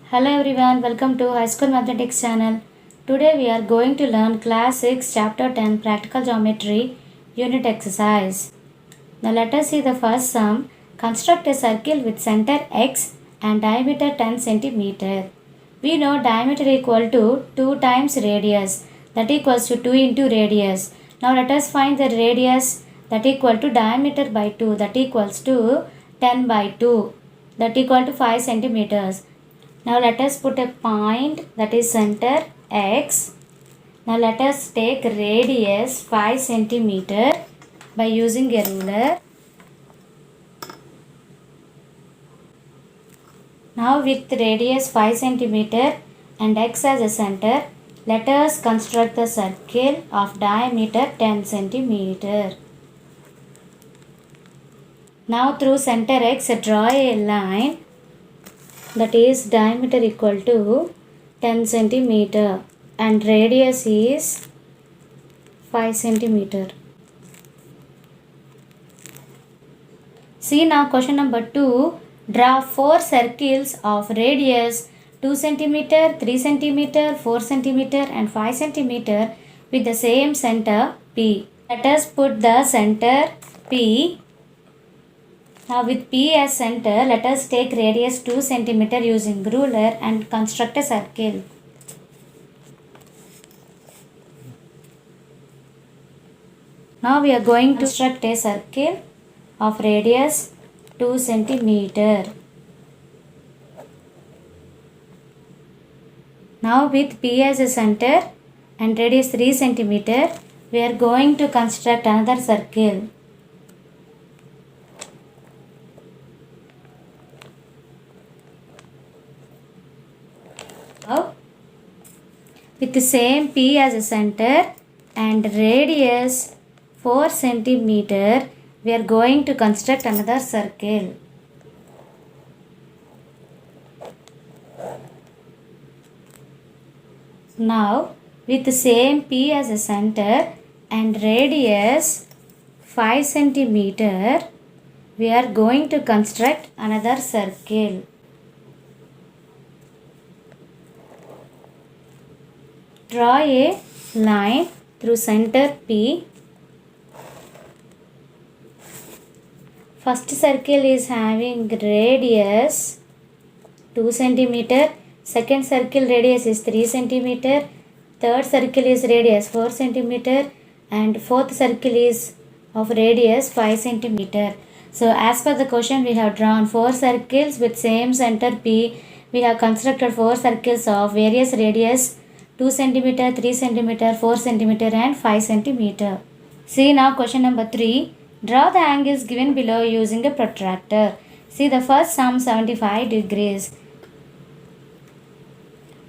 Hello everyone, welcome to High School Mathematics channel. Today we are going to learn class 6 chapter 10 practical geometry unit exercise. Now let us see the first sum. Construct a circle with center x and diameter 10 cm. We know diameter equal to 2 times radius, that equals to 2 into radius. Now let us find the radius, that equal to diameter by 2, that equals to 10 by 2, that equal to 5 centimeters. Now let us put a point, that is center x. Now let us take radius 5 centimeter by using a ruler. Now with radius 5 centimeter and x as a center, let us construct the circle of diameter 10 centimeter. Now through center x, draw a line, that is diameter equal to 10 centimeter and radius is 5 centimeter. See now question number 2. Draw 4 circles of radius 2 centimeter, 3 centimeter, 4 centimeter and 5 centimeter with the same center P. Let us put the center P. Now with P as center, let us take radius 2 cm using ruler and construct a circle. Now we are going to construct a circle of radius 2 cm. Now with P as a center and radius 3 cm, we are going to construct another circle. Now, with the same P as a center and radius 4 centimeter, we are going to construct another circle. Now, with the same P as a center and radius 5 centimeter, we are going to construct another circle. Draw a line through center P. First circle is having radius 2 cm. Second circle radius is 3 cm. Third circle is radius 4 cm. And fourth circle is of radius 5 cm. So as per the question, we have drawn 4 circles with same center P. We have constructed 4 circles of various radius 2 cm, 3 cm, 4 cm and 5 cm. See now question number 3. Draw the angles given below using a protractor. See the first sum 75 degrees.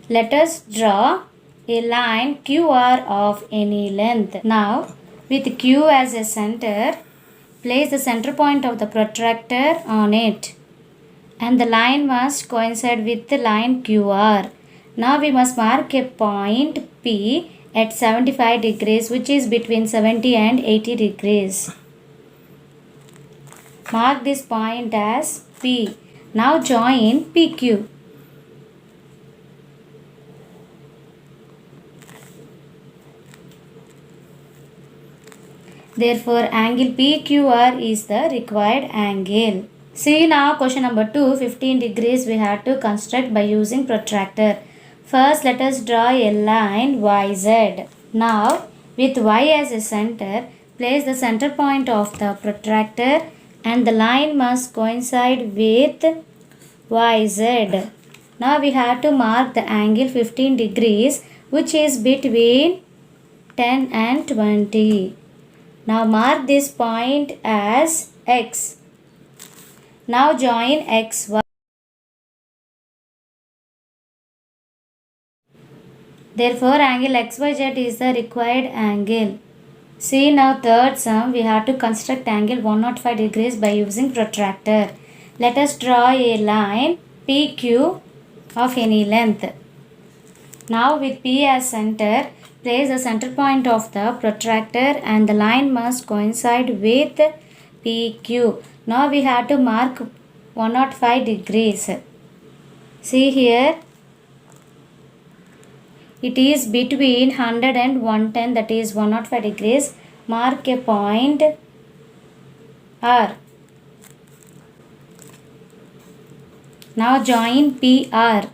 Let us draw a line QR of any length. Now with Q as a center, place the center point of the protractor on it. And the line must coincide with the line QR. Now we must mark a point P at 75 degrees, which is between 70 and 80 degrees. Mark this point as P. Now join PQ. Therefore, angle PQR is the required angle. See now question number 2, 15 degrees we have to construct by using protractor. First, let us draw a line YZ. Now, with Y as a center, place the center point of the protractor and the line must coincide with YZ. Now, we have to mark the angle 15 degrees, which is between 10 and 20. Now, mark this point as X. Now, join XY. Therefore, angle XYZ is the required angle. See now third sum, we have to construct angle 105 degrees by using protractor. Let us draw a line PQ of any length. Now with P as center, place the center point of the protractor and the line must coincide with PQ. Now we have to mark 105 degrees. See here, It is between 100 and 110, that is 105 degrees. Mark a point R. Now join PR.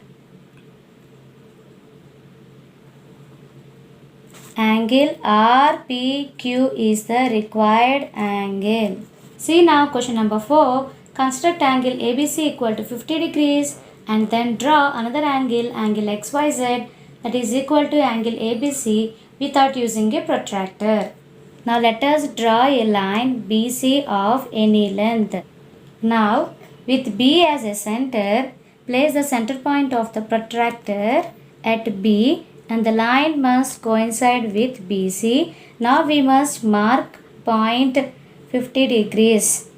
Angle RPQ is the required angle. See now question number 4. Construct angle ABC equal to 50 degrees and then draw another angle XYZ, that is equal to angle ABC without using a protractor. Now let us draw a line BC of any length. Now with B as a center, place the center point of the protractor at B and the line must coincide with BC. Now we must mark point 50 degrees.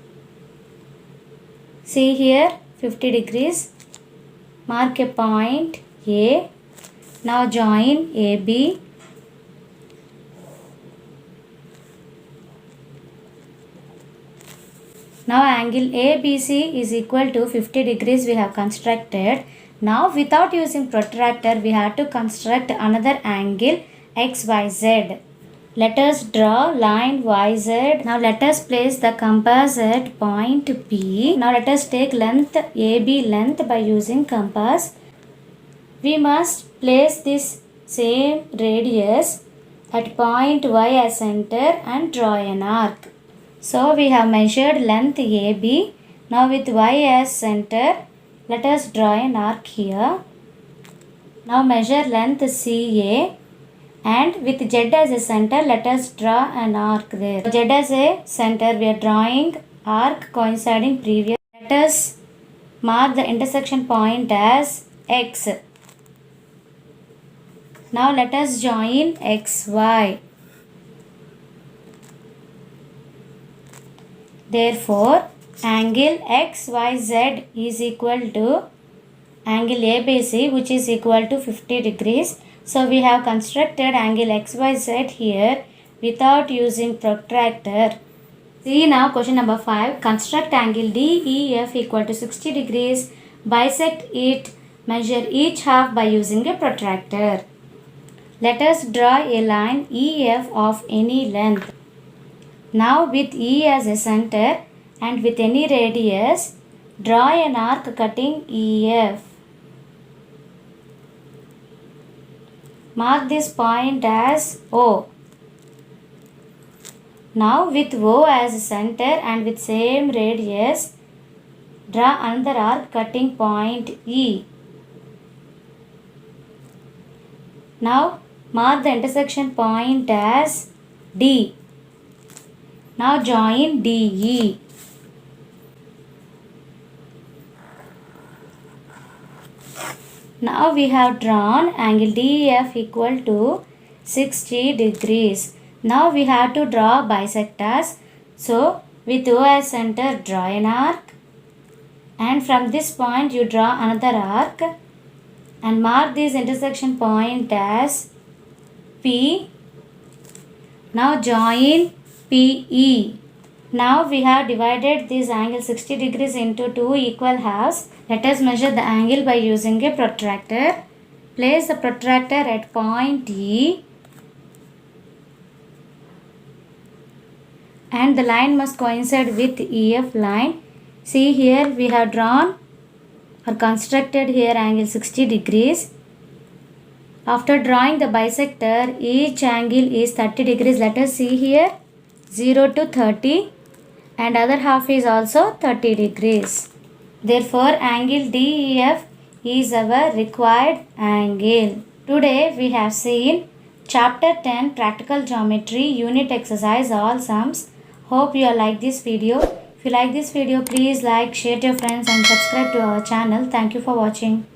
See here 50 degrees. Mark a point A. Now join AB. Now angle ABC is equal to 50 degrees we have constructed. Now without using protractor we have to construct another angle XYZ. Let us draw line YZ. Now let us place the compass at point P. Now let us take length AB length by using compass. We must place this same radius at point Y as center and draw an arc. So we have measured length AB. Now with Y as center, let us draw an arc here. Now measure length CA and with Z as a center, let us draw an arc there. Z as a center, we are drawing arc coinciding previous. Let us mark the intersection point as X. Now let us join XY. Therefore, angle XYZ is equal to angle ABC, which is equal to 50 degrees. So we have constructed angle XYZ here without using protractor. See now question number 5. Construct angle DEF equal to 60 degrees. Bisect it. Measure each half by using a protractor. Let us draw a line EF of any length. Now with E as a center and with any radius, draw an arc cutting EF. Mark this point as O. Now with O as a center and with same radius, draw another arc cutting point E. Now mark the intersection point as D. Now join DE. Now we have drawn angle DEF equal to 60 degrees. Now we have to draw bisectors. So with O as center, draw an arc. And from this point you draw another arc. And mark this intersection point as P. Now join PE. Now we have divided this angle 60 degrees into two equal halves. Let us measure the angle by using a protractor. Place the protractor at point E. And the line must coincide with EF line. See here we have drawn or constructed here angle 60 degrees. After drawing the bisector, each angle is 30 degrees. Let us see here 0 to 30 and other half is also 30 degrees. Therefore, angle DEF is our required angle. Today we have seen Chapter 10 Practical Geometry Unit Exercise All Sums. Hope you like this video. If you like this video, please like, share to your friends and subscribe to our channel. Thank you for watching.